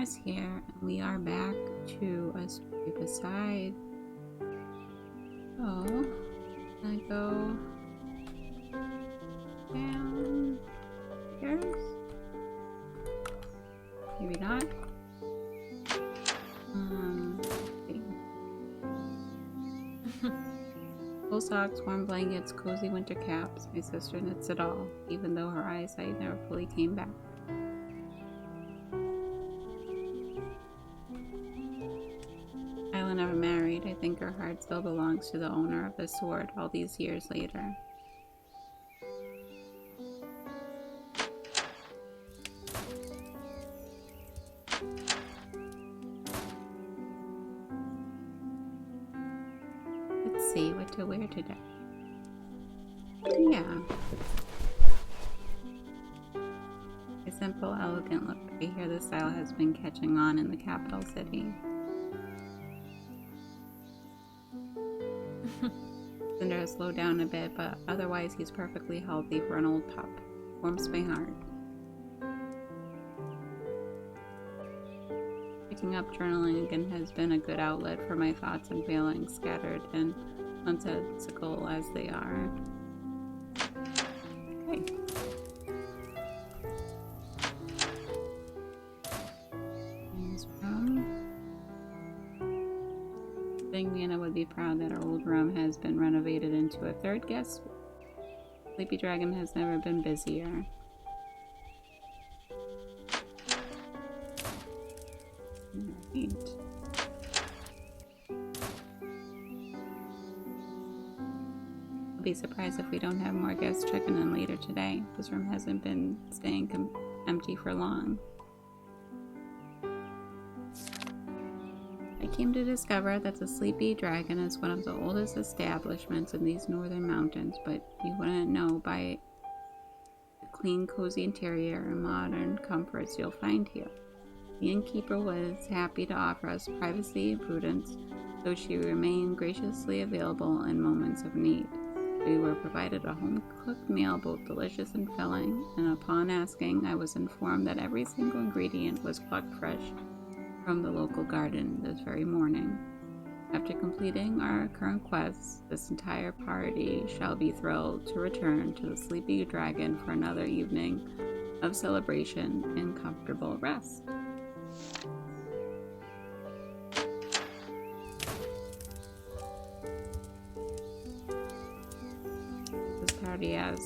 Mars here, and we are back to a story beside. Oh, I go down stairs? Maybe not. Let's see. Full socks, warm blankets, cozy winter caps. My sister knits it all, even though her eyesight never fully came back. Isla never married. I think her heart still belongs to the owner of the sword all these years later. Let's see what to wear today. Yeah. A simple, elegant look. I hear the style has been catching on in the capital city. Cinder slowed down a bit, but otherwise he's perfectly healthy for an old pup. Warms my heart. Picking up journaling again has been a good outlet for my thoughts and feelings, scattered and nonsensical as they are. Okay. This room. I think Nana would be proud that our old room has been renovated into a third guest suite. Sleepy Dragon has never been busier. Right. I'll be surprised if we don't have more guests checking in later today. This room hasn't been staying empty for long. I came to discover that the Sleepy Dragon is one of the oldest establishments in these northern mountains, but you wouldn't know by the clean, cozy interior and modern comforts you'll find here. The innkeeper was happy to offer us privacy and prudence, though she remained graciously available in moments of need. We were provided a home-cooked meal, both delicious and filling, and upon asking, I was informed that every single ingredient was plucked fresh from the local garden this very morning. After completing our current quests, this entire party shall be thrilled to return to the Sleepy Dragon for another evening of celebration and comfortable rest. This party has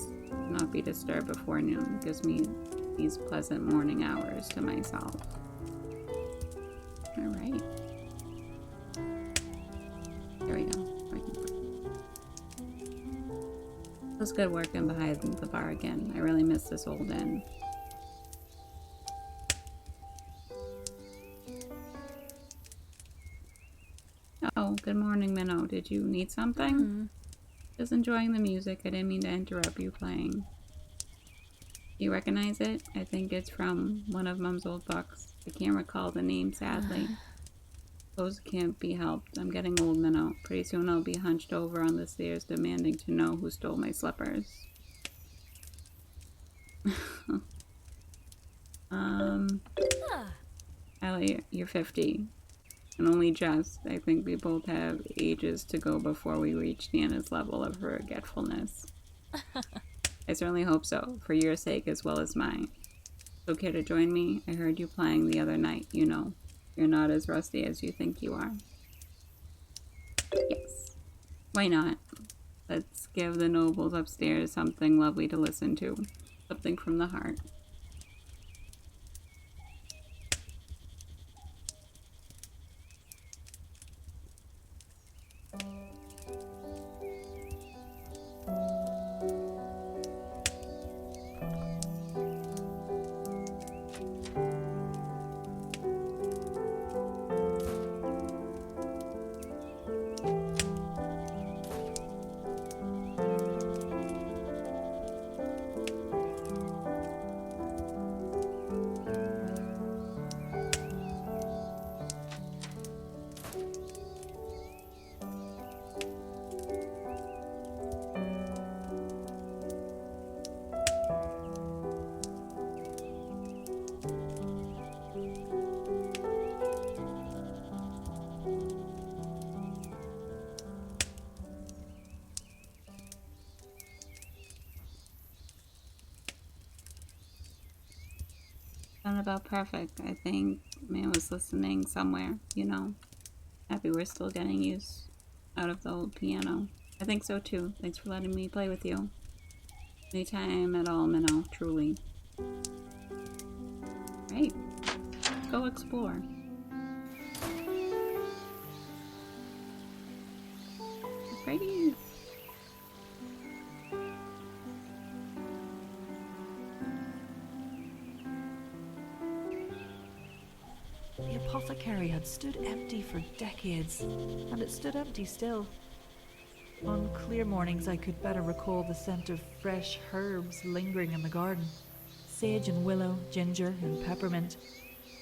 not be disturbed before noon. Gives me these pleasant morning hours to myself. All right. There we go. It was good working behind the bar again. I really miss this old inn. Oh, good morning, Minnow. Did you need something? Just enjoying the music. I didn't mean to interrupt you playing. You recognize it? I think it's from one of Mom's old books. I can't recall the name, sadly. Those can't be helped. I'm getting old, Minnow. Pretty soon I'll be hunched over on the stairs demanding to know who stole my slippers. Allie, you're 50. And only just. I think we both have ages to go before we reach Nana's level of forgetfulness. I certainly hope so, for your sake as well as mine. So care to join me? I heard you playing the other night, you know. You're not as rusty as you think you are. Yes. Why not? Let's give the nobles upstairs something lovely to listen to. Something from the heart. Sound about perfect. I think man was listening somewhere, you know. Happy we're still getting use out of the old piano. I think so too. Thanks for letting me play with you. Anytime at all, Minnow, truly. Right. Go explore. Pretty. The apothecary had stood empty for decades, and it stood empty still. On clear mornings I could better recall the scent of fresh herbs lingering in the garden. Sage and willow, ginger and peppermint,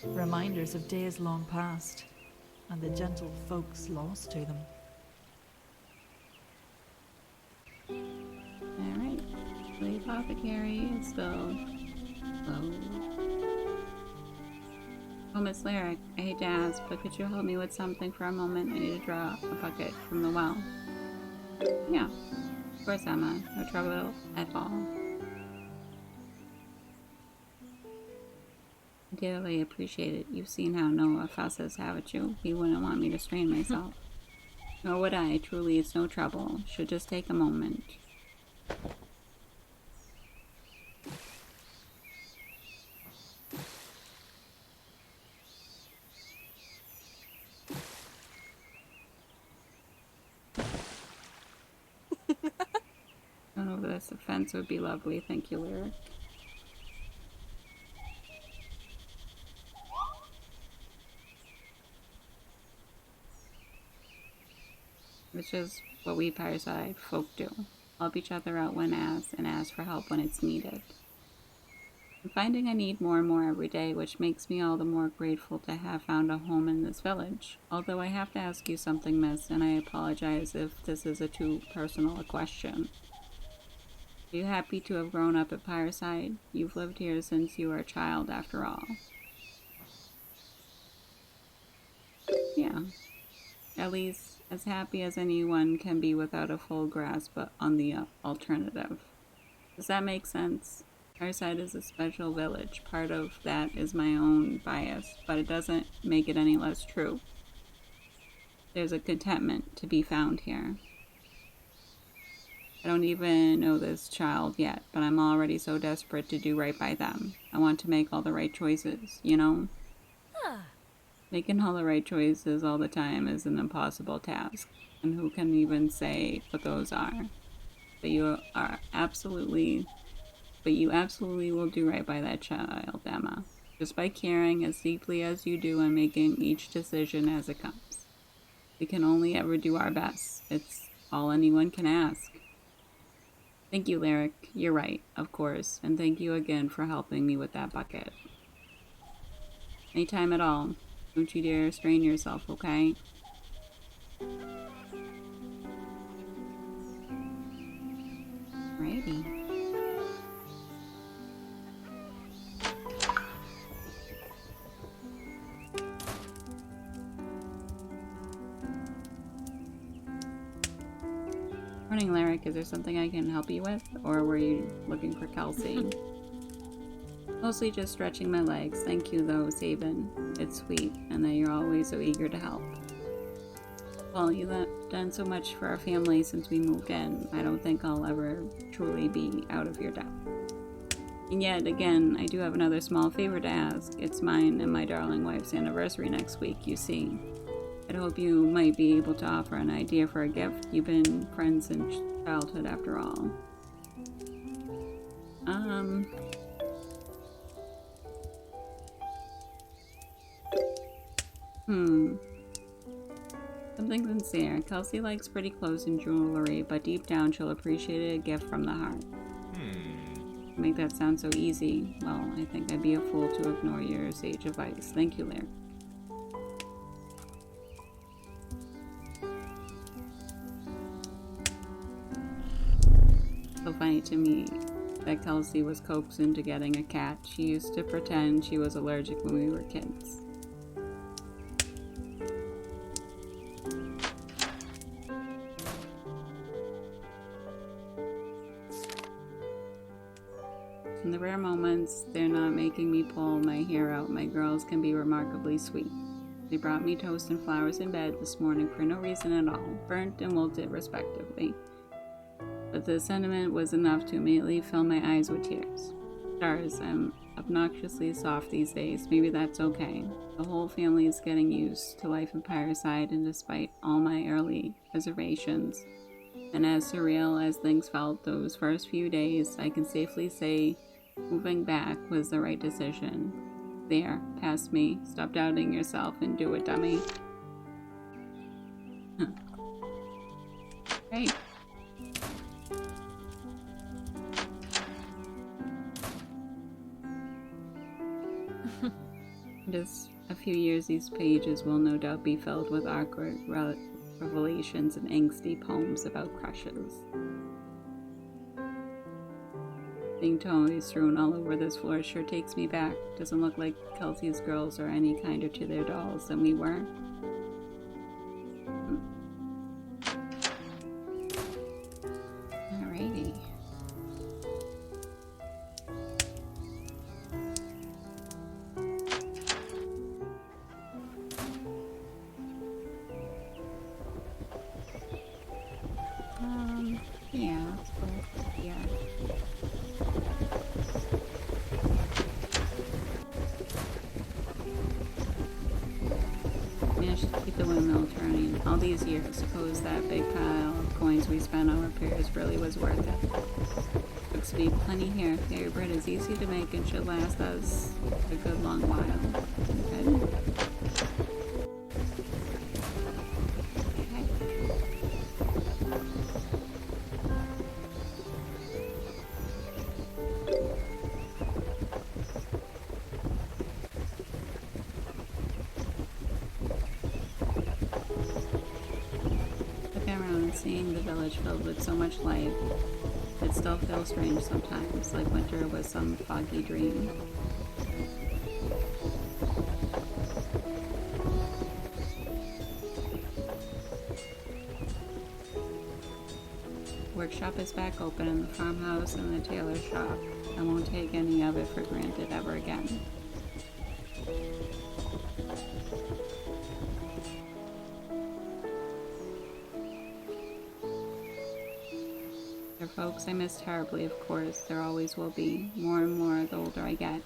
reminders of days long past, and the gentle folks lost to them. Alright. The apothecary is still low. Oh, Miss Lyric, I hate to ask, but could you help me with something for a moment? I need to draw a bucket from the well. Yeah, of course, Emma. No trouble at all. I dearly appreciate it. You've seen how Noah fusses, haven't you? He wouldn't want me to strain myself. Nor would I. Truly, it's no trouble. Should just take a moment. Going over this fence would be lovely. Thank you, Lyric. Which is what we Pyreside folk do. Help each other out when asked, and ask for help when it's needed. I'm finding I need more and more every day, which makes me all the more grateful to have found a home in this village. Although I have to ask you something, miss, and I apologize if this is a too personal a question. Are you happy to have grown up at Pyreside? You've lived here since you were a child, after all. Yeah. At least as happy as anyone can be without a full grasp on the alternative. Does that make sense? Pyreside is a special village. Part of that is my own bias, but it doesn't make it any less true. There's a contentment to be found here. I don't even know this child yet, but I'm already so desperate to do right by them. I want to make all the right choices, you know? Making all the right choices all the time is an impossible task, and who can even say what those are? But you absolutely will do right by that child, Emma. Just by caring as deeply as you do and making each decision as it comes. We can only ever do our best. It's all anyone can ask. Thank you, Lyric. You're right, of course, and thank you again for helping me with that bucket. Anytime at all. Don't you dare strain yourself, okay? Alrighty. Morning, Lyric. Is there something I can help you with? Or were you looking for Kelsey? Mostly just stretching my legs. Thank you, though, Sabin. It's sweet, and that you're always so eager to help. Well, you've done so much for our family since we moved in. I don't think I'll ever truly be out of your depth. And yet, again, I do have another small favor to ask. It's mine and my darling wife's anniversary next week, you see. I'd hope you might be able to offer an idea for a gift. You've been friends since childhood, after all. Something sincere. Kelsey likes pretty clothes and jewelry, but deep down she'll appreciate a gift from the heart. Make that sound so easy. Well, I think I'd be a fool to ignore your sage advice. Thank you, Lyric. So funny to me that Kelsey was coaxed into getting a cat. She used to pretend she was allergic when we were kids. In the rare moments they're not making making me pull my hair out, my girls can be remarkably sweet. They brought me toast and flowers in bed this morning for no reason at all, burnt and wilted respectively. But the sentiment was enough to immediately fill my eyes with tears. Stars, I'm obnoxiously soft these days. Maybe that's okay. The whole family is getting used to life in Pyreside, and despite all my early reservations, and as surreal as things felt those first few days, I can safely say moving back was the right decision. There, past me. Stop doubting yourself and do it, dummy. Right. Just a few years, these pages will no doubt be filled with awkward revelations and angsty poems about crushes. Seeing toys strewn all over this floor sure takes me back. Doesn't look like Kelsey's girls are any kinder to their dolls than we were. Alrighty. Yeah, let's go here. Managed to keep the windmill turning all these years. Suppose that big pile of coins we spent on repairs really was worth it. Looks to be plenty here. Fairy bread is easy to make and should last us a good long while. Okay. Seeing the village filled with so much life, it still feels strange sometimes, like winter was some foggy dream. Workshop is back open in the farmhouse and the tailor shop. I won't take any of it for granted ever again. They're folks I miss terribly, of course. There always will be, more and more the older I get.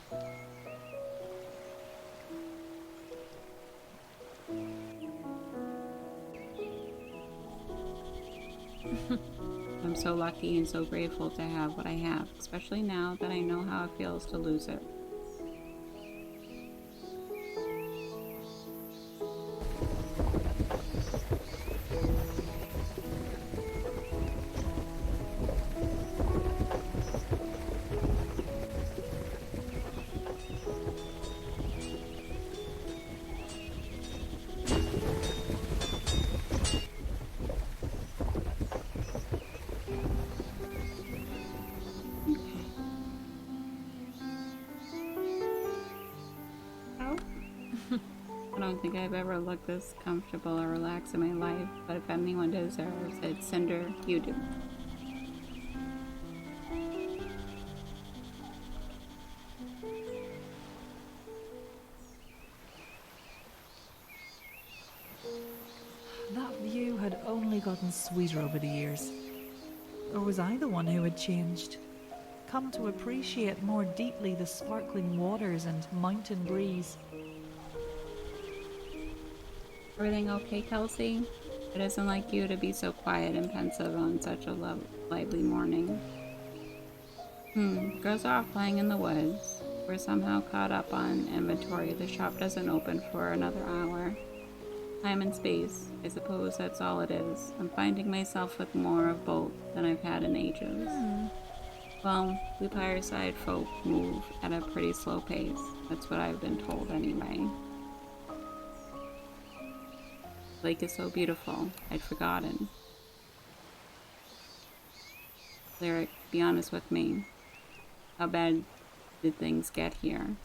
I'm so lucky and so grateful to have what I have, especially now that I know how it feels to lose it. I don't think I've ever looked this comfortable or relaxed in my life, but if anyone deserves it, Cinder, you do. That view had only gotten sweeter over the years. Or was I the one who had changed? Come to appreciate more deeply the sparkling waters and mountain breeze. Everything okay, Kelsey? It isn't like you to be so quiet and pensive on such a lively morning. Girls are off playing in the woods. We're somehow caught up on inventory. The shop doesn't open for another hour. Time and space. I suppose that's all it is. I'm finding myself with more of both than I've had in ages. Well, we Pyreside folk move at a pretty slow pace. That's what I've been told anyway. Lake is so beautiful. I'd forgotten. Lyric, be honest with me. How bad did things get here?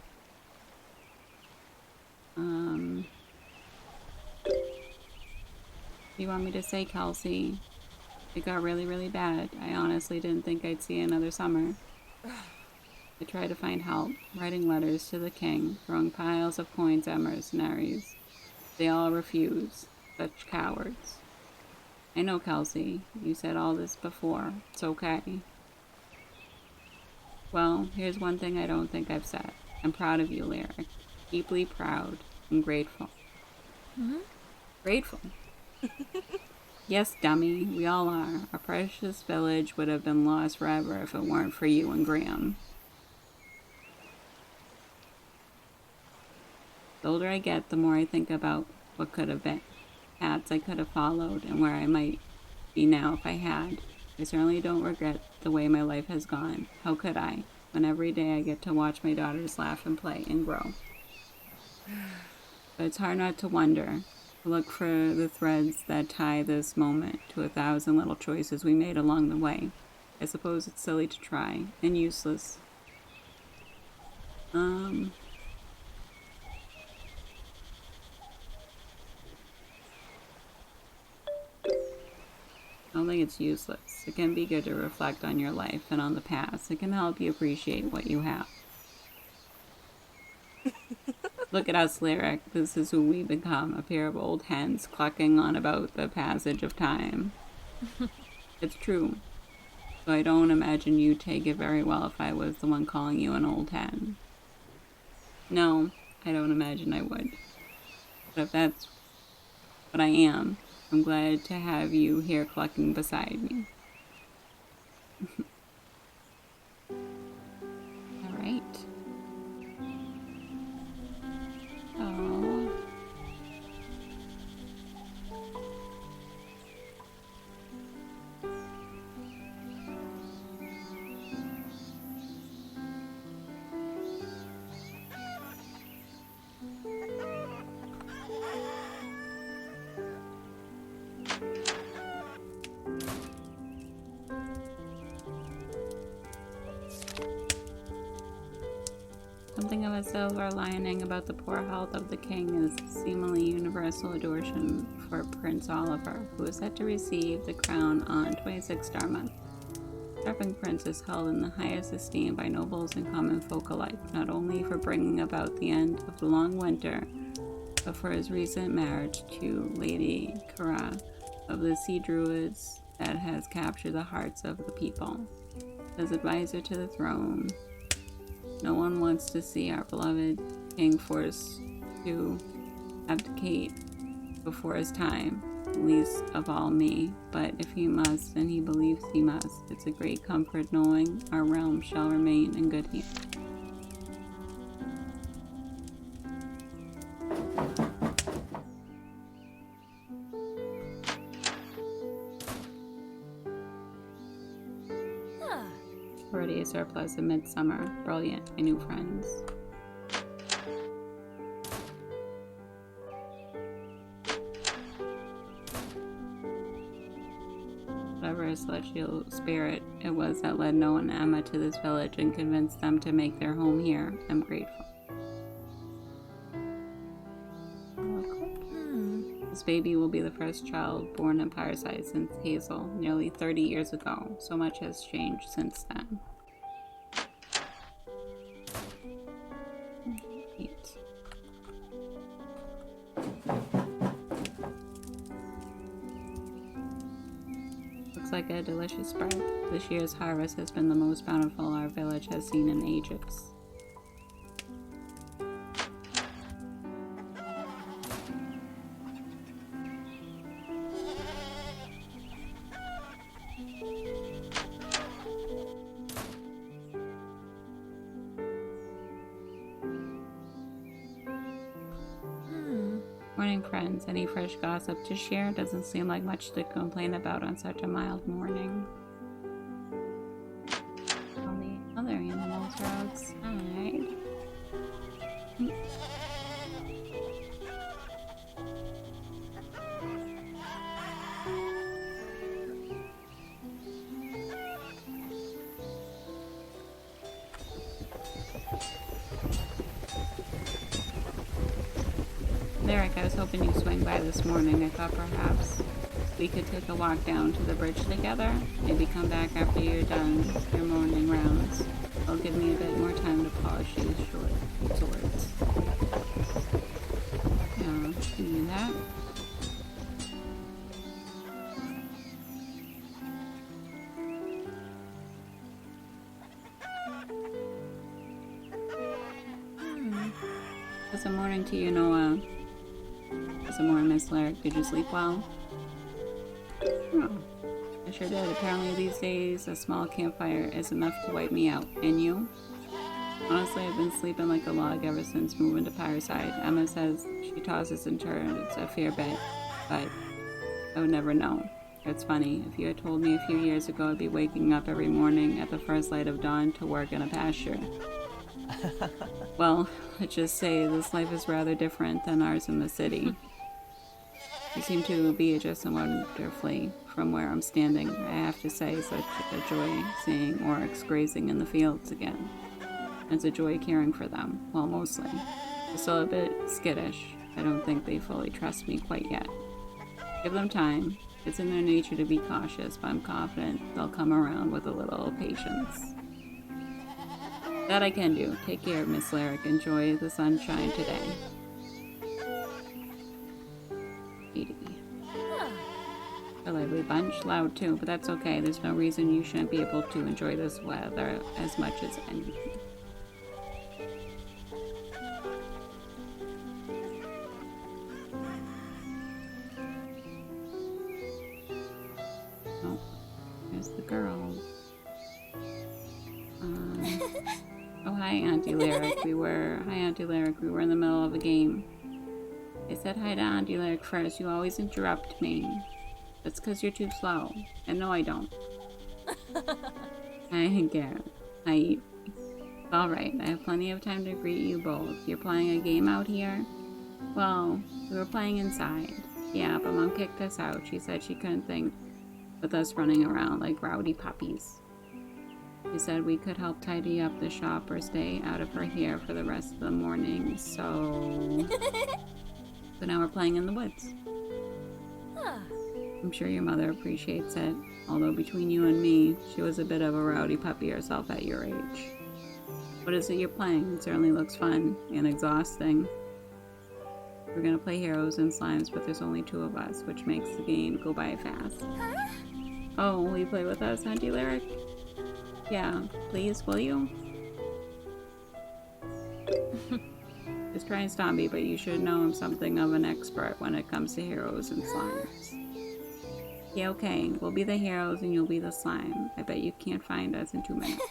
You want me to say, Kelsey? It got really, really bad. I honestly didn't think I'd see another summer. I try to find help, writing letters to the king, throwing piles of coins at mercenaries. They all refuse. Such cowards. I know, Kelsey. You said all this before. It's okay. Well, here's one thing I don't think I've said. I'm proud of you, Lyric. Deeply proud and grateful. Mm-hmm. Grateful. Yes, dummy, we all are. Our precious village would have been lost forever if it weren't for you and Graham. The older I get, the more I think about what could have been, paths I could have followed, and where I might be now if I had. I certainly don't regret the way my life has gone. How could I, when every day I get to watch my daughters laugh and play and grow? But it's hard not to wonder, to look for the threads that tie this moment to 1,000 little choices we made along the way. I suppose it's silly to try, and useless. I don't think it's useless. It can be good to reflect on your life and on the past. It can help you appreciate what you have. Look at us, Lyric. This is who we become, a pair of old hens clucking on about the passage of time. It's true. So I don't imagine you'd take it very well if I was the one calling you an old hen. No, I don't imagine I would. But if that's what I am, I'm glad to have you here clucking beside me. All right. Oh. Something of a silver lining about the poor health of the king is the seemingly universal adoration for Prince Oliver, who is set to receive the crown on 26 Star Month. The Harping Prince is held in the highest esteem by nobles and common folk alike, not only for bringing about the end of the long winter, but for his recent marriage to Lady Kara of the Sea Druids that has captured the hearts of the people. As advisor to the throne, no one wants to see our beloved king forced to abdicate before his time, least of all me. But if he must, and he believes he must, it's a great comfort knowing our realm shall remain in good hands. Already a surplus of midsummer. Brilliant, my new friends. Whatever celestial spirit it was that led Noah and Emma to this village and convinced them to make their home here, I'm grateful. This baby will be the first child born in Pyreside since Hazel, nearly 30 years ago. So much has changed since then. Looks like a delicious spread. This year's harvest has been the most bountiful our village has seen in ages. Morning, friends. Any fresh gossip to share? Doesn't seem like much to complain about on such a mild morning. All the other animals are outside. Lyric, I was hoping you'd swing by this morning. I thought perhaps we could take a walk down to the bridge together. Maybe come back after you're done your morning rounds. It'll give me a bit more time to polish these short swords. Yeah, can do that. Good morning to you, Noah. Good morning, Miss Larrick. Did you sleep well? Oh, I sure did. Apparently these days, a small campfire is enough to wipe me out. And you? Honestly, I've been sleeping like a log ever since moving to Pyreside. Emma says she tosses and turns a fair bit, but I would never know. It's funny, if you had told me a few years ago I'd be waking up every morning at the first light of dawn to work in a pasture. Well, let's just say this life is rather different than ours in the city. You seem to be adjusting wonderfully from where I'm standing. I have to say, such a joy seeing oryx grazing in the fields again. It's a joy caring for them. Well, mostly. They're still a bit skittish. I don't think they fully trust me quite yet. Give them time. It's in their nature to be cautious, but I'm confident they'll come around with a little patience. That I can do. Take care, Miss Larrick. Enjoy the sunshine today. Edie. A lively bunch. Loud too, but that's okay. There's no reason you shouldn't be able to enjoy this weather as much as anything. Oh, there's the girls. Oh, hi, Auntie Lyric. Hi, Auntie Lyric. We were in the middle of a game. I said hi to Auntie Lyric first. You always interrupt me. That's because you're too slow. And no, I don't. I get it. It's alright. I have plenty of time to greet you both. You're playing a game out here? Well, we were playing inside. Yeah, but Mom kicked us out. She said she couldn't think with us running around like rowdy puppies. She said we could help tidy up the shop or stay out of her hair for the rest of the morning, so now we're playing in the woods. I'm sure your mother appreciates it, although between you and me, she was a bit of a rowdy puppy herself at your age. What is it you're playing? It certainly looks fun and exhausting. We're gonna play heroes and slimes, but there's only 2 of us, which makes the game go by fast. Oh, will you play with us, Auntie Lyric? Yeah, please, will you? Just try and stop me, but you should know I'm something of an expert when it comes to heroes and slimes. Yeah, okay, we'll be the heroes and you'll be the slime. I bet you can't find us in 2 minutes.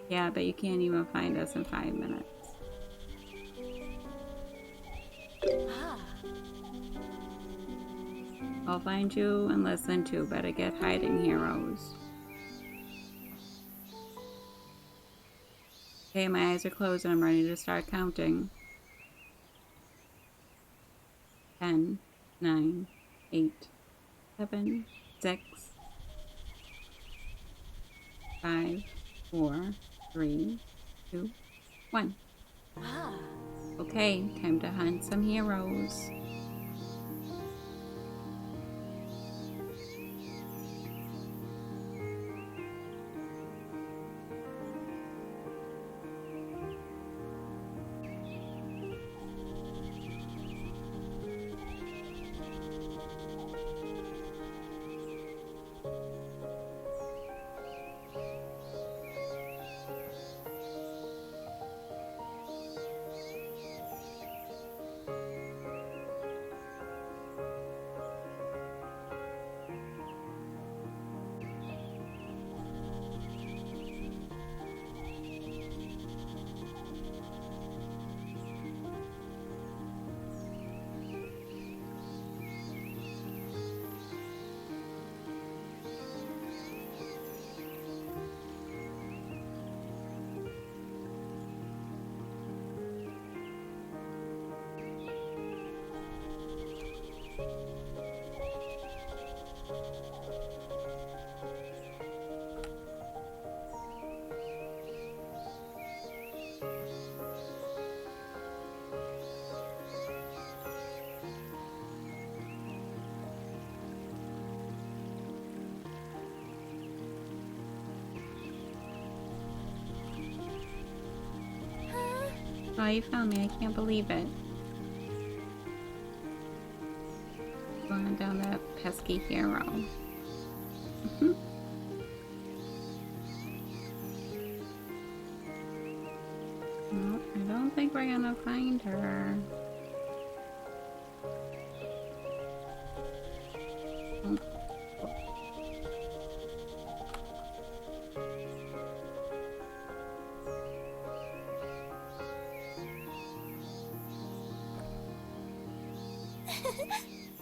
Yeah, I bet you can't even find us in 5 minutes. I'll find you and listen to, better get hiding, heroes. Okay, my eyes are closed and I'm ready to start counting. 10, 9, 8, 7, 6, 5, 4, 3, 2, 1. Okay, time to hunt some heroes. Oh, you found me. I can't believe it. Going down that pesky hero. Well, I don't think we're gonna find her. Oh.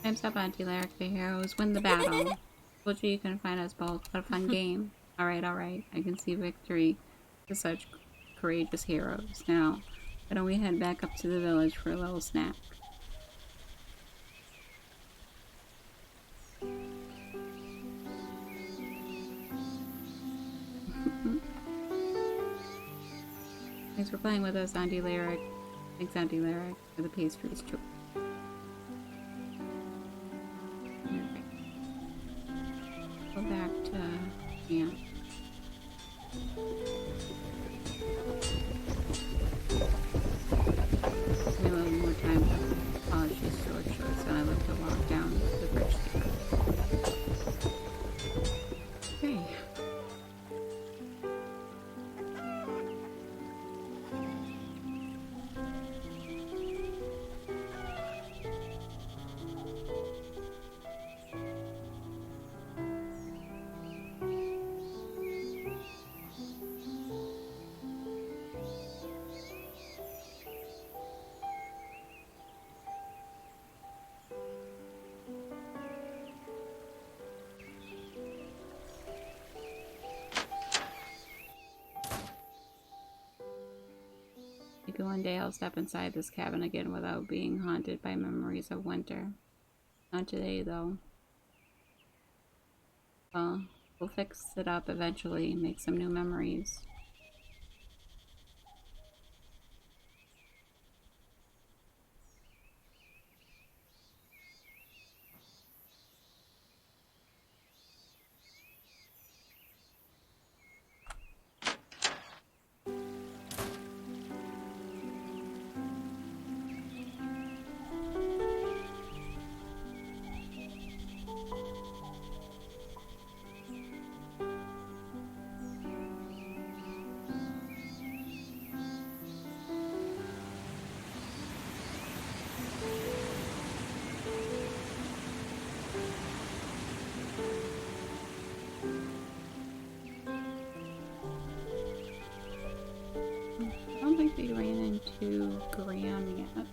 Time's up, Auntie Lyric. The heroes win the battle. Told you can find us both. What a fun game. Alright, alright. I can see victory to such courageous heroes. Now, why don't we head back up to the village for a little snack? Thanks for playing with us, Auntie Lyric. Thanks, Auntie Lyric, for the pastries too. Okay. Go back to camp. Give me a little more time to polish these sword shorts, and I love to walk down the bridge there. Okay. Maybe one day I'll step inside this cabin again without being haunted by memories of winter. Not today, though. Well, we'll fix it up eventually and make some new memories. I don't think we ran into Graham yet.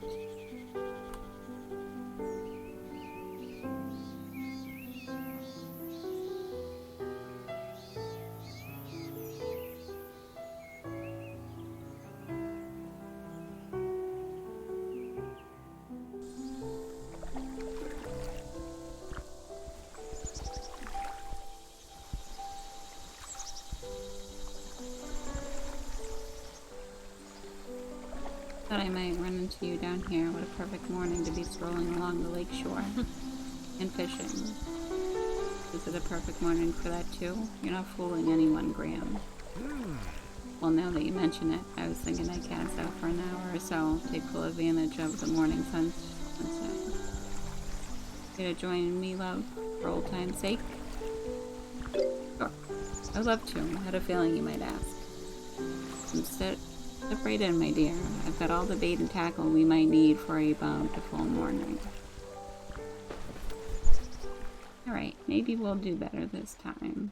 Thought I might run into you down here. What a perfect morning to be strolling along the lake shore and fishing. Is it a perfect morning for that too? You're not fooling anyone, Graham. Well, now that you mention it, I was thinking I'd cast out for an hour or so, take full advantage of the morning sunset. You gonna join me, love, for old time's sake? Sure. I'd love to. I had a feeling you might ask. Instead, step right in, my dear. I've got all the bait and tackle we might need for a bountiful morning. Alright, maybe we'll do better this time.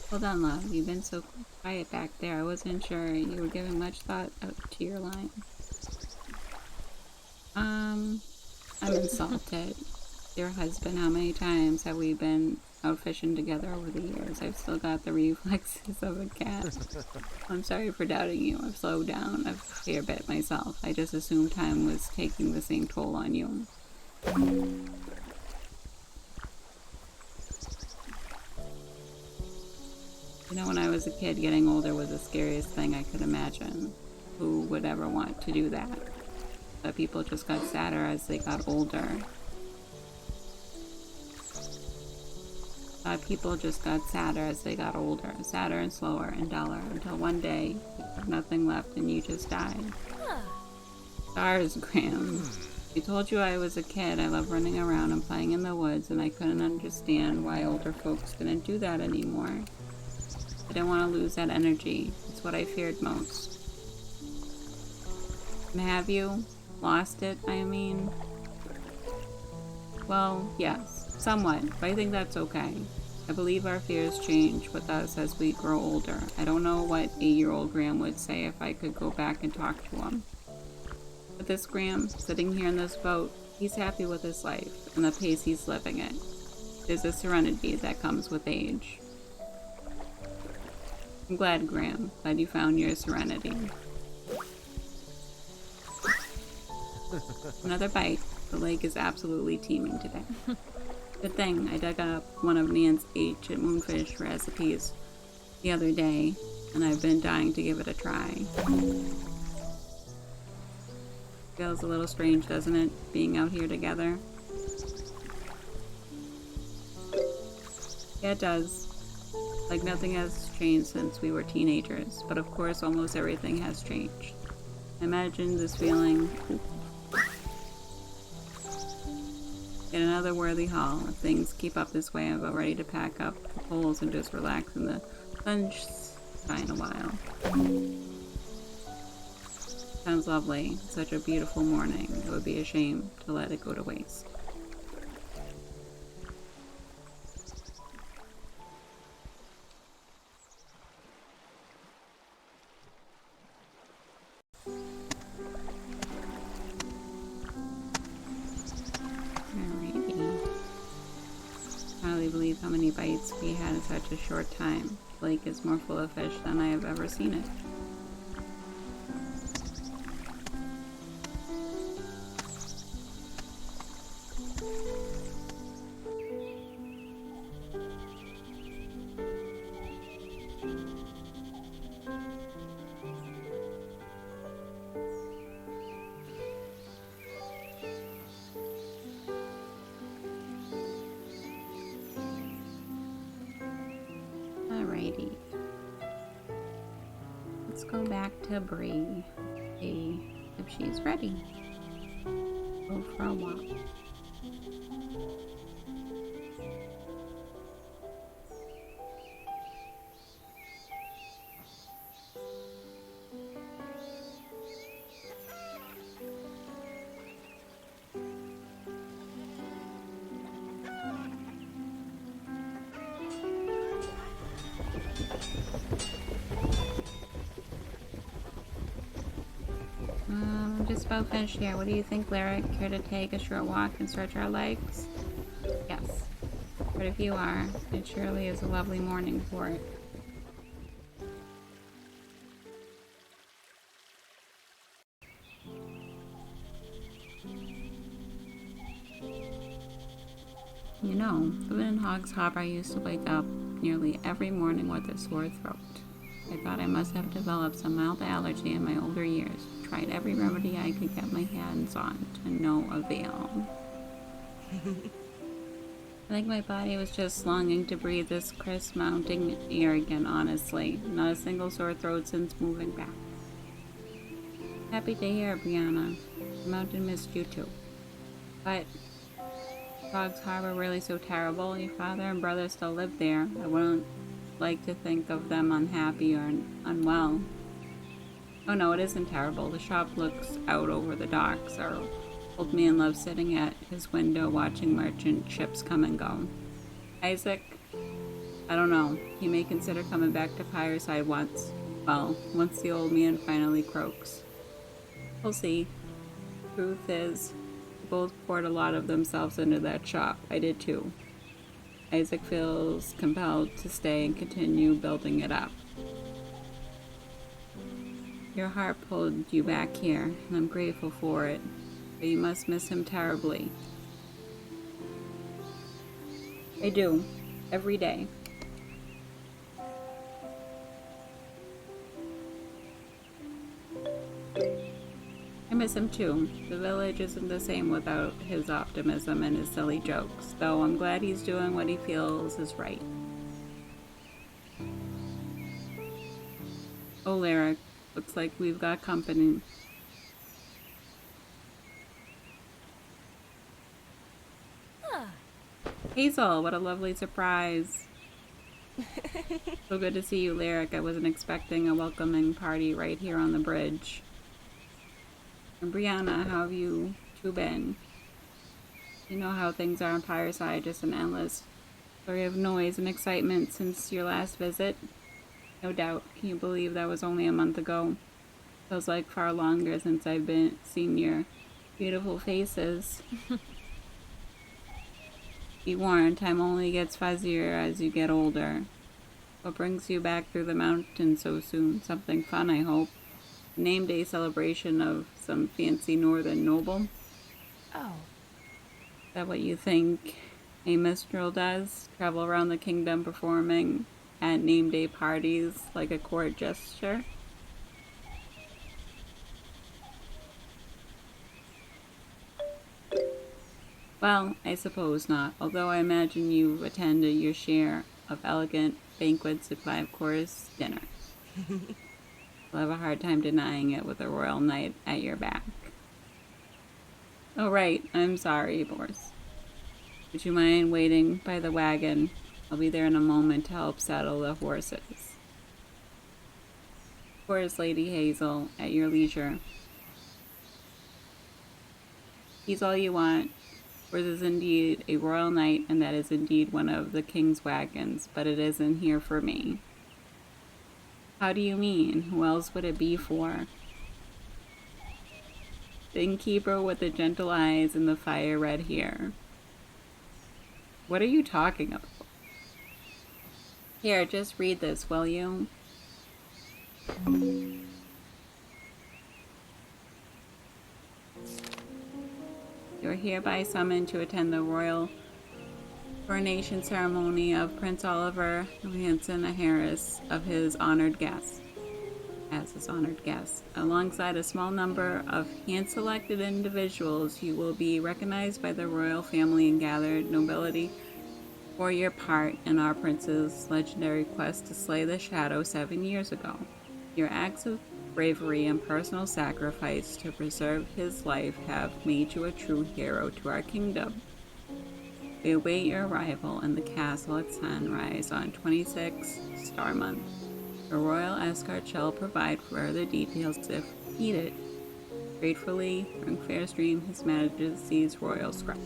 Hold on, love. You've been so quiet back there. I wasn't sure you were giving much thought to your line. I'm insulted. Dear husband, how many times have we been out fishing together over the years? I've still got the reflexes of a cat. I'm sorry for doubting you. I've slowed down a fair bit myself. I just assumed time was taking the same toll on you. You know, when I was a kid, getting older was the scariest thing I could imagine. Who would ever want to do that? But people just got sadder as they got older. People just got sadder as they got older, sadder and slower and duller, until one day you have nothing left and you just died. Stars, Graham. I told you I was a kid. I loved running around and playing in the woods, and I couldn't understand why older folks didn't do that anymore. I didn't want to lose that energy. It's what I feared most. And have you lost it, I mean? Well, yes, somewhat, but I think that's okay. I believe our fears change with us as we grow older. I don't know what 8-year-old Graham would say if I could go back and talk to him. But this Graham, sitting here in this boat, he's happy with his life and the pace he's living it. There's a serenity that comes with age. I'm glad, Graham, glad you found your serenity. Another bite. The lake is absolutely teeming today. Good thing I dug up one of Nan's ancient moonfish recipes the other day, and I've been dying to give it a try. Feels a little strange, doesn't it, being out here together? Yeah, it does. Like nothing has changed since we were teenagers, but of course almost everything has changed. I imagine this feeling in another worthy haul. If things keep up this way, I'm about ready to pack up the poles and just relax in the sunshine a while. Sounds lovely. Such a beautiful morning. It would be a shame to let it go to waste. Believe how many bites we had in such a short time. The lake is more full of fish than I have ever seen it. Alrighty. Let's go back to Bree. See if she's ready. Go for a walk. I'm just about finished here. What do you think, Lyric? Care to take a short walk and stretch our legs? Yes. But if you are, it surely is a lovely morning for it. You know, living in Hog's Harbor, I used to wake up nearly every morning with a sore throat. I thought I must have developed some mild allergy in my older years. Tried every remedy I could get my hands on, to no avail. I think my body was just longing to breathe this crisp mounting air again, honestly. Not a single sore throat since moving back. Happy to hear, Brianna. The mountain missed you too. But Hog's Harbor really so terrible? Your father and brother still live there. I wouldn't like to think of them unhappy or unwell. Oh no, it isn't terrible. The shop looks out over the docks. Our old man loves sitting at his window watching merchant ships come and go. Isaac? I don't know. He may consider coming back to Pyreside once. Well, once the old man finally croaks. We'll see. Truth is, both poured a lot of themselves into that shop. I did too. Isaac feels compelled to stay and continue building it up. Your heart pulled you back here, and I'm grateful for it. But you must miss him terribly. I do. Every day. miss him too. The village isn't the same without his optimism and his silly jokes, though I'm glad he's doing what he feels is right. Oh, Lyric, looks like we've got company. Hazel, what a lovely surprise. So good to see you, Lyric. I wasn't expecting a welcoming party right here on the bridge. And Brianna, how have you two been? You know how things are on Pyreside, just an endless flurry of noise and excitement since your last visit. No doubt. Can you believe that was only a month ago? Feels like far longer since I've seen your beautiful faces. Be warned, time only gets fuzzier as you get older. What brings you back through the mountains so soon? Something fun, I hope. Name day celebration of some fancy northern noble? Oh. Is that what you think a minstrel does? Travel around the kingdom performing at name day parties like a court gesture? Well, I suppose not, although I imagine you've attended your share of elegant banquets and five-course dinners. You'll have a hard time denying it with a royal knight at your back. Oh, right, I'm sorry, Boris. Would you mind waiting by the wagon? I'll be there in a moment to help saddle the horses. Of course, Lady Hazel, at your leisure. He's all you want. Yours is indeed a royal knight, and that is indeed one of the king's wagons, but it isn't here for me. How do you mean? Who else would it be for? The innkeeper with the gentle eyes and the fire-red hair. What are you talking about? Here, just read this, will you? You are hereby summoned to attend the royal coronation ceremony of Prince Oliver Johansson Harris as his honored guest, alongside a small number of hand-selected individuals. You will be recognized by the royal family and gathered nobility for your part in our prince's legendary quest to slay the Shadow 7 years ago. Your acts of bravery and personal sacrifice to preserve his life have made you a true hero to our kingdom. We await your arrival in the castle at sunrise on 26 Star Month. A royal escort shall provide further details if needed. Gratefully, from Fairstream, His Majesty's Royal Scribe.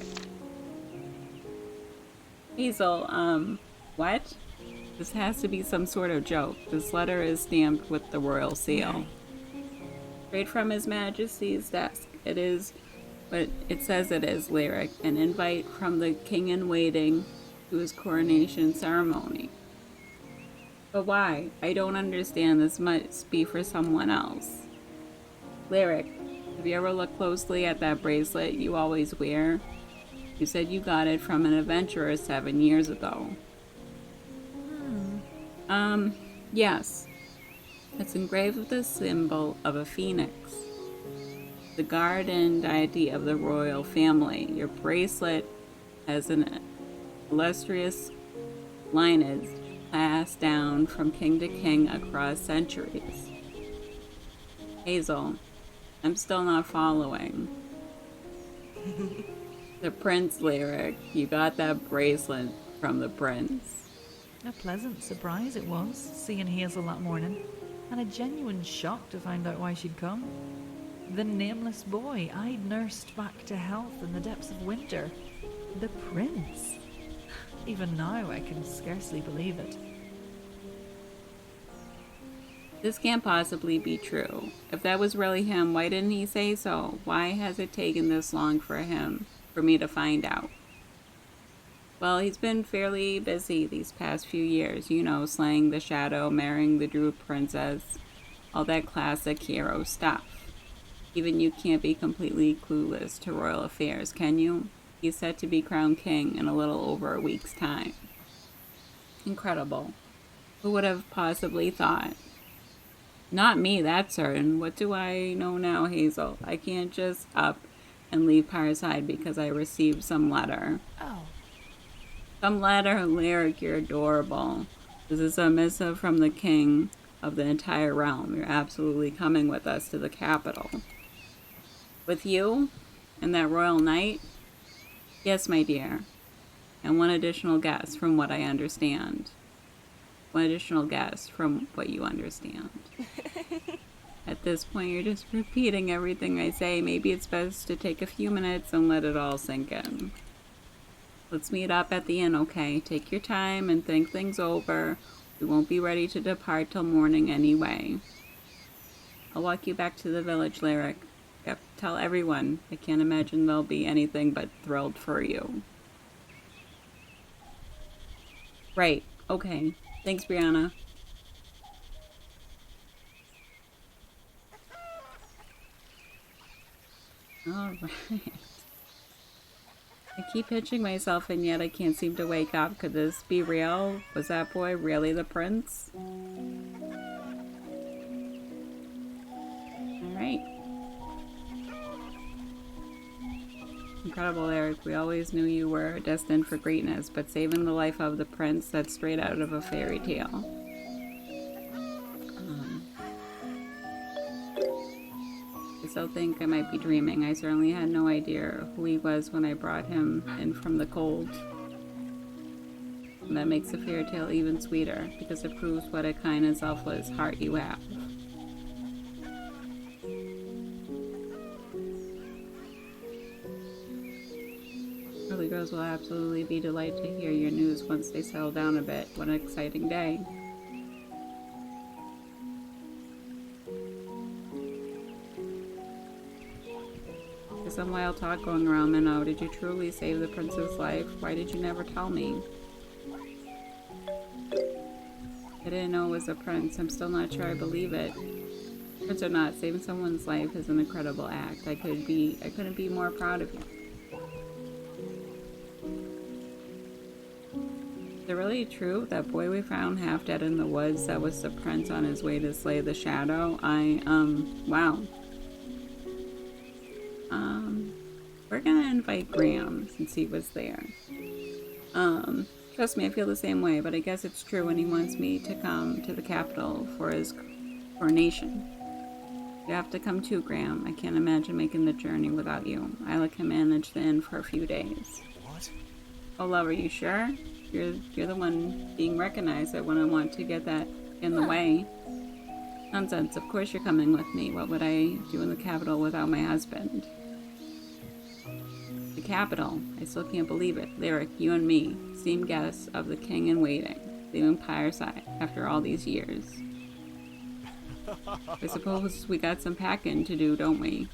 Hazel, what? This has to be some sort of joke. This letter is stamped with the royal seal. Straight from His Majesty's desk. It is what it says it is, Lyric. An invite from the king in waiting to his coronation ceremony. But why? I don't understand. This must be for someone else. Lyric, have you ever looked closely at that bracelet you always wear? You said you got it from an adventurer 7 years ago. Yes. It's engraved with the symbol of a phoenix, the guardian deity of the royal family. Your bracelet has an illustrious lineage passed down from king to king across centuries. Hazel, I'm still not following. The prince, Lyric. You got that bracelet from the prince. A pleasant surprise it was, seeing Hazel that morning, and a genuine shock to find out why she'd come. The nameless boy I'd nursed back to health in the depths of winter. The prince. Even now I can scarcely believe it. This can't possibly be true. If that was really him, why didn't he say so? Why has it taken this long for me to find out? Well, he's been fairly busy these past few years, you know, slaying the Shadow, marrying the Druid princess, all that classic hero stuff. Even you can't be completely clueless to royal affairs, can you? He's set to be crowned king in a little over a week's time. Incredible. Who would have possibly thought? Not me, that's certain. What do I know now, Hazel? I can't just up and leave Pyreside because I received some letter. Oh. Some letter, Lyric, you're adorable. This is a missive from the king of the entire realm. You're absolutely coming with us to the capital. With you? And that royal knight? Yes, my dear. And one additional guess from what I understand. One additional guess from what you understand. At this point, you're just repeating everything I say. Maybe it's best to take a few minutes and let it all sink in. Let's meet up at the inn, okay? Take your time and think things over. We won't be ready to depart till morning anyway. I'll walk you back to the village, Lyric. Yep, tell everyone. I can't imagine they'll be anything but thrilled for you. Right, okay. Thanks, Brianna. Alright. I keep pinching myself and yet I can't seem to wake up. Could this be real? Was that boy really the prince? Alright. Incredible, Eric. We always knew you were destined for greatness, but saving the life of the prince, that's straight out of a fairy tale. I still think I might be dreaming. I certainly had no idea who he was when I brought him in from the cold. And that makes the fairy tale even sweeter, because it proves what a kind and selfless heart you have. Early girls will absolutely be delighted to hear your news once they settle down a bit. What an exciting day. There's some wild talk going around, Minnow. Did you truly save the prince's life? Why did you never tell me? I didn't know it was a prince. I'm still not sure I believe it. Prince or not, saving someone's life is an incredible act. I couldn't be more proud of you. Is it really true? That boy we found half dead in the woods, that was the prince on his way to slay the shadow? Wow. We're gonna invite Graham since he was there. Trust me, I feel the same way, but I guess it's true when he wants me to come to the capital for his coronation. You have to come too, Graham. I can't imagine making the journey without you. I can manage the inn for a few days. What? Oh, love, are you sure? You're the one being recognized. I wouldn't want to get that in the way. Nonsense. Of course you're coming with me. What would I do in the capital without my husband? The capital. I still can't believe it. Lyric, you and me, esteemed guests of the king in waiting, leaving Pyreside after all these years. I suppose we got some packing to do, don't we?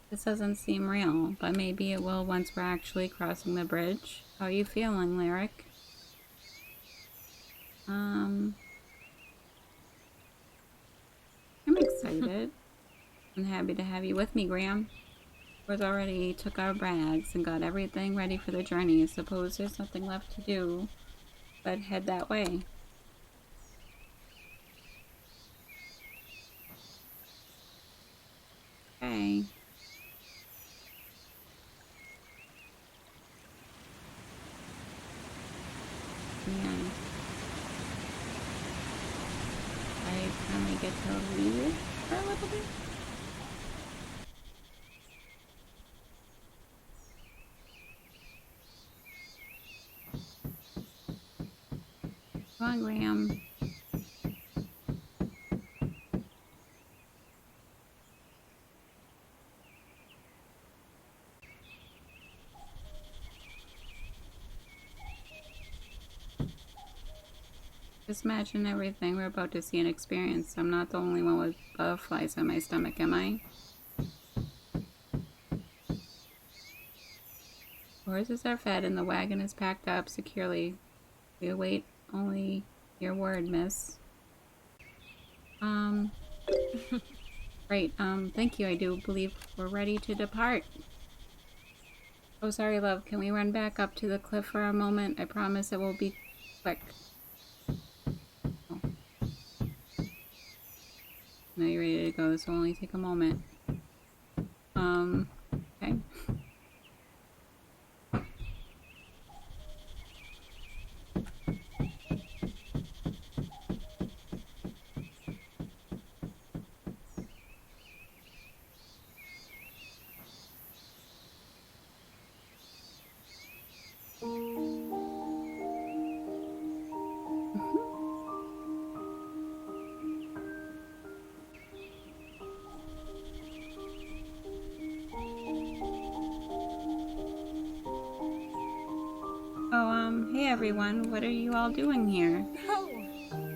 This doesn't seem real, but maybe it will once we're actually crossing the bridge. How are you feeling, Lyric? I'm excited. I'm happy to have you with me, Graham. We've already took our bags and got everything ready for the journey. I suppose there's nothing left to do but head that way. Okay. Come on, Graham. Just imagine everything we're about to see and experience. I'm not the only one with butterflies in my stomach, am I? Horses are fed and the wagon is packed up securely. We await only your word, miss. Right, thank you. I do believe we're ready to depart. Oh, sorry, love. Can we run back up to the cliff for a moment? I promise it will be quick. Oh. Now you're ready to go. This will only take a moment. Okay. Hey everyone, what are you all doing here? No!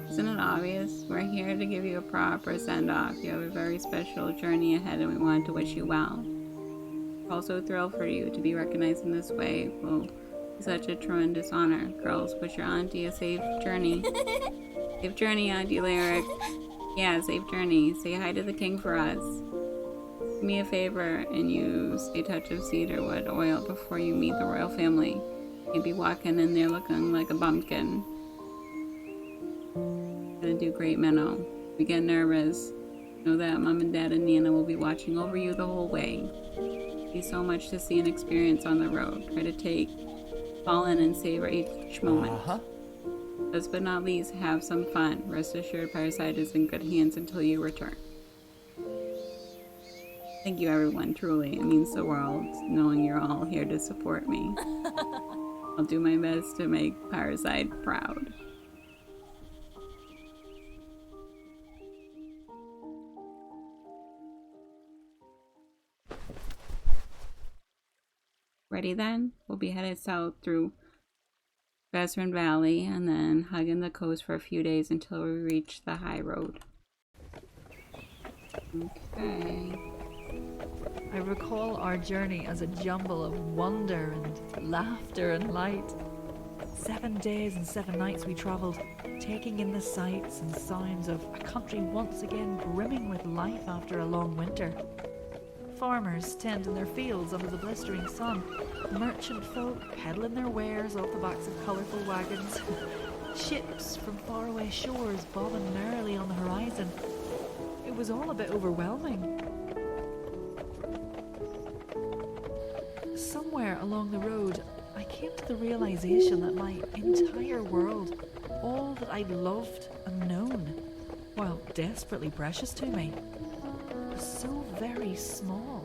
Isn't it obvious? We're here to give you a proper send-off. You have a very special journey ahead and we wanted to wish you well. We're also thrilled for you to be recognized in this way. Will be such a tremendous honor. Girls, wish your auntie a safe journey. Safe journey, Auntie Lyric. Yeah, safe journey. Say hi to the king for us. Do me a favor and use a touch of cedarwood oil before you meet the royal family. You'd be walking in there looking like a bumpkin. Gonna do great, Minnow. If you get nervous, know that Mom and Dad and Nana will be watching over you the whole way. There's so much to see and experience on the road. Try to take all in and savor each moment. Last but not least, have some fun. Rest assured, Pyreside is in good hands until you return. Thank you, everyone. Truly, it means the world knowing you're all here to support me. I'll do my best to make Pyreside proud. Ready then? We'll be headed south through Vesrun Valley and then hugging the coast for a few days until we reach the high road. Okay. I recall our journey as a jumble of wonder and laughter and light. 7 days and 7 nights we travelled, taking in the sights and sounds of a country once again brimming with life after a long winter. Farmers tending their fields under the blistering sun, merchant folk peddling their wares off the backs of colourful wagons, ships from faraway shores bobbing merrily on the horizon. It was all a bit overwhelming. Somewhere along the road, I came to the realization that my entire world, all that I'd loved and known, while desperately precious to me, was so very small.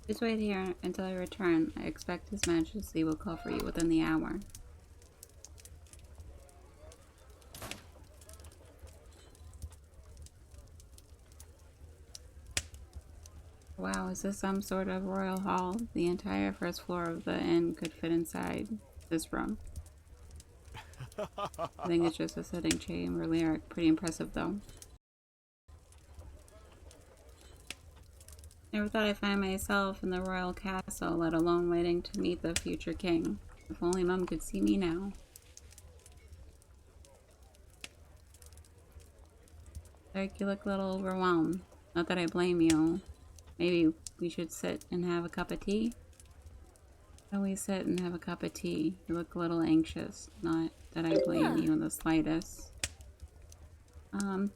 Just wait here until I return. I expect His Majesty will call for you within the hour. Wow, is this some sort of royal hall? The entire first floor of the inn could fit inside this room. I think it's just a sitting chamber lyric. Pretty impressive though. Never thought I'd find myself in the royal castle, let alone waiting to meet the future king. If only Mom could see me now. Like, you look a little overwhelmed. Not that I blame you. Maybe we should sit and have a cup of tea? Why don't we sit and have a cup of tea? You look a little anxious. Not that I blame you in the slightest.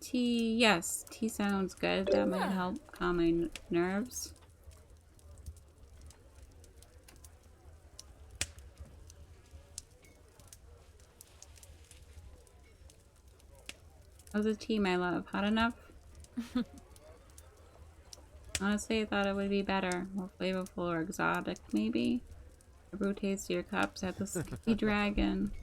Tea, yes, tea sounds good. That might help calm my nerves. How's the tea, my love? Hot enough? Honestly, I thought it would be better. More flavorful or exotic, maybe? I brew tastier cups at the Skippy Dragon.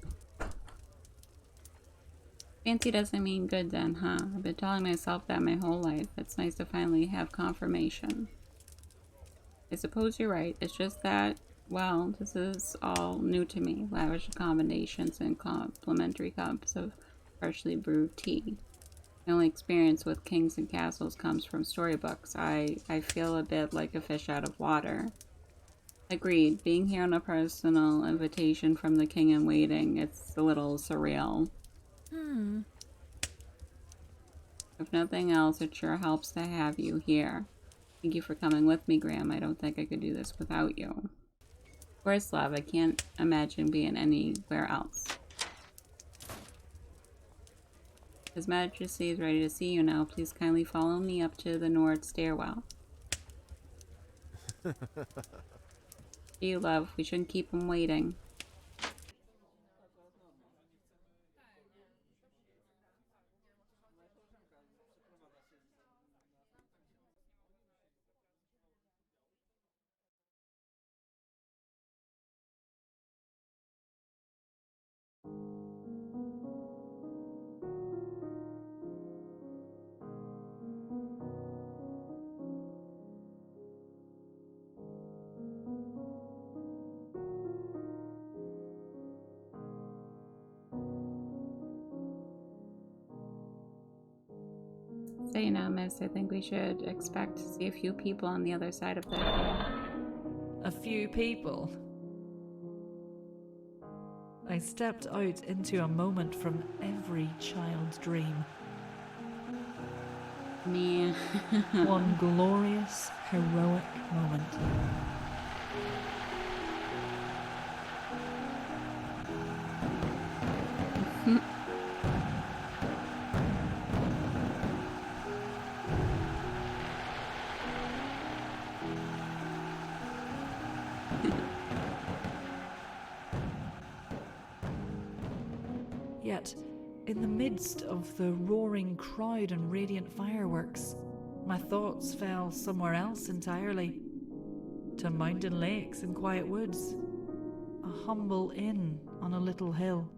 Fancy doesn't mean good then, huh? I've been telling myself that my whole life. It's nice to finally have confirmation. I suppose you're right. It's just that, well, this is all new to me. Lavish accommodations and complimentary cups of freshly brewed tea. My only experience with kings and castles comes from storybooks. I feel a bit like a fish out of water. Agreed. Being here on a personal invitation from the king in waiting, it's a little surreal. If nothing else, it sure helps to have you here. Thank you for coming with me, Graham. I don't think I could do this without you. Of course, love. I can't imagine being anywhere else. His Majesty is ready to see you now. Please kindly follow me up to the north stairwell. See you, love. We shouldn't keep him waiting. Say now, miss, I think we should expect to see a few people on the other side of the hill. A few people. I stepped out into a moment from every child's dream. Man. One glorious, heroic moment. Yet, in the midst of the roaring crowd and radiant fireworks, my thoughts fell somewhere else entirely. To mountain lakes and quiet woods. A humble inn on a little hill.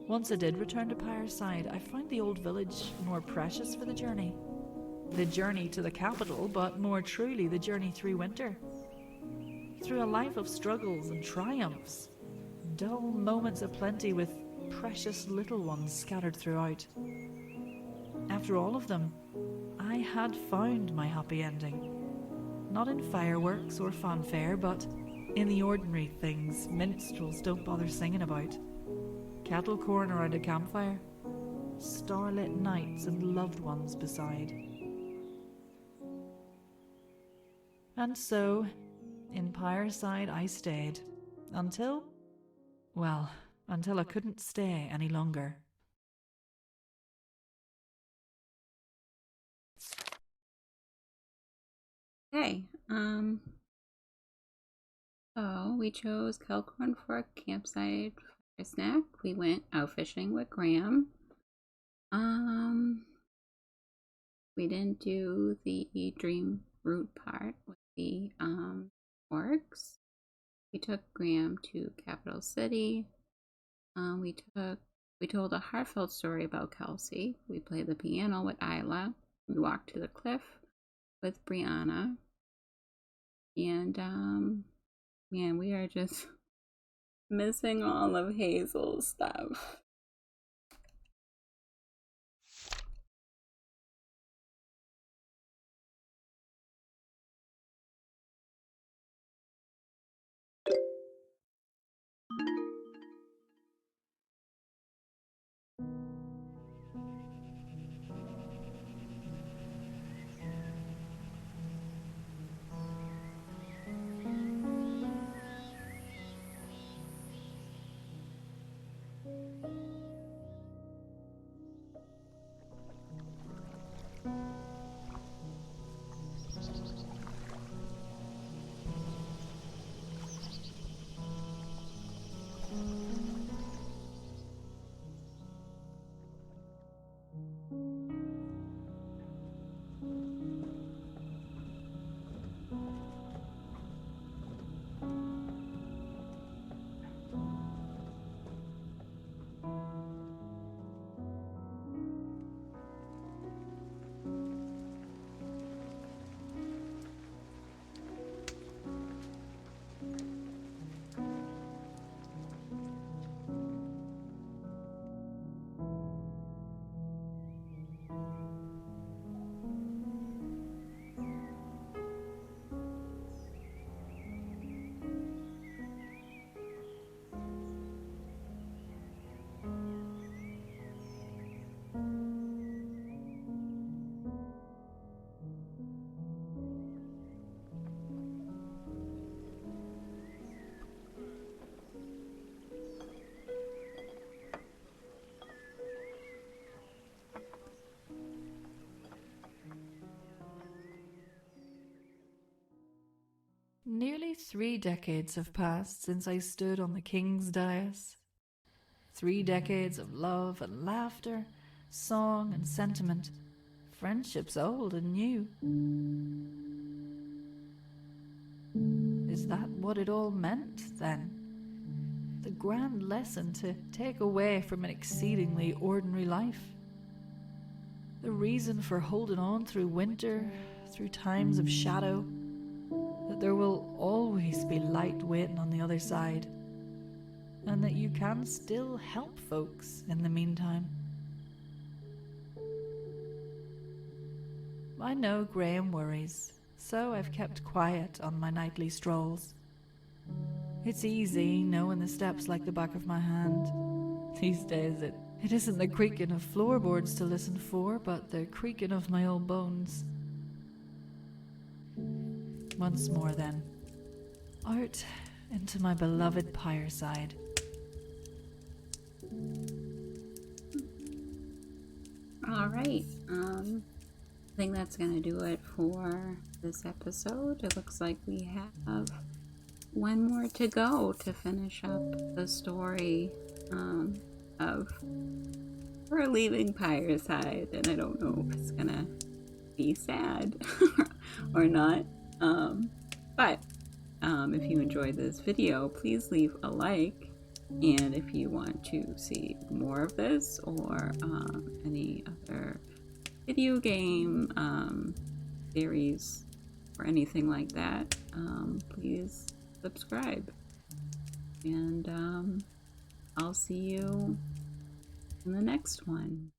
Once I did return to Pyreside, I found the old village more precious for the journey. The journey to the capital, but more truly the journey through winter. Through a life of struggles and triumphs, dull moments of plenty with precious little ones scattered throughout. After all of them, I had found my happy ending. Not in fireworks or fanfare, but in the ordinary things minstrels don't bother singing about. Kettle corn around a campfire, starlit nights and loved ones beside. And so, in Pyreside I stayed, until I couldn't stay any longer. Okay, so we chose Kelcorn for a campsite for a snack. We went out fishing with Graham. We didn't do the dream route part with the orcs. We took Graham to Capital City. We told a heartfelt story about Kelsey. We played the piano with Isla. We walked to the cliff with Brianna. And man, we are just missing all of Hazel's stuff. 3 decades have passed since I stood on the king's dais. 3 decades of love and laughter, song and sentiment, friendships old and new. Is that what it all meant, then? The grand lesson to take away from an exceedingly ordinary life? The reason for holding on through winter, through times of shadow, that there will always be light waiting on the other side, and that you can still help folks in the meantime. I know Graham worries, so I've kept quiet on my nightly strolls. It's easy knowing the steps like the back of my hand. These days it isn't the creaking of floorboards to listen for, but the creaking of my old bones. Once more then, out into my beloved Pyreside. All right. I think that's gonna do it for this episode. It looks like we have one more to go to finish up the story of her leaving Pyreside, and I don't know if it's gonna be sad or not. But if you enjoyed this video, please leave a like, and if you want to see more of this or any other video game series or anything like that, please subscribe, and I'll see you in the next one.